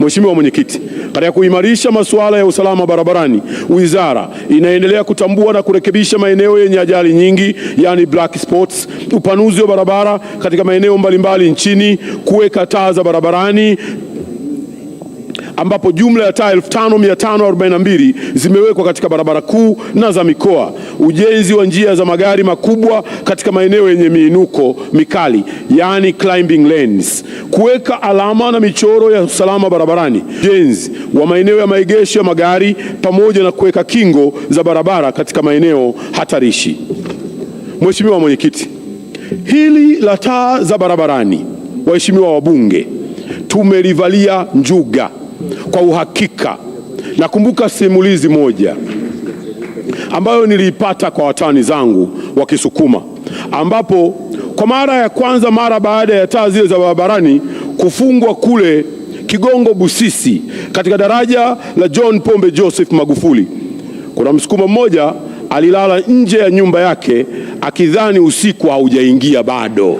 Mheshimiwa Mwenyekiti, katika kuimarisha masuala ya usalama barabarani, wizara inaendelea kutambua na kurekebisha maeneo yenye ajali nyingi, yani black spots, upanuzi wa barabara katika maeneo mbalimbali nchini, kuweka taa za barabarani ambapo jumla ya taa 5542 zimewekwa katika barabara kuu na za mikoa, ujenzi wa njia za magari makubwa katika maeneo yenye miinuko mikali, yani climbing lanes, kuweka alama na michoro ya usalama barabarani, ujenzi wa maeneo ya maegesho ya magari pamoja na kuweka kingo za barabara katika maeneo hatarishi. Mheshimiwa Mwenyekiti, hili la taa za barabarani, waheshimiwa wabunge, tumelivalia njuga kwa uhakika. Nakumbuka simulizi moja ambayo niliipata kwa watani zangu wa Kisukuma, ambapo kwa mara ya kwanza mara baada ya taa zile za barabarani kufungwa kule Kigongo Busisi katika daraja la John Pombe Joseph Magufuli, kuna Msukuma mmoja alilala nje ya nyumba yake akidhani usiku haujaingia bado.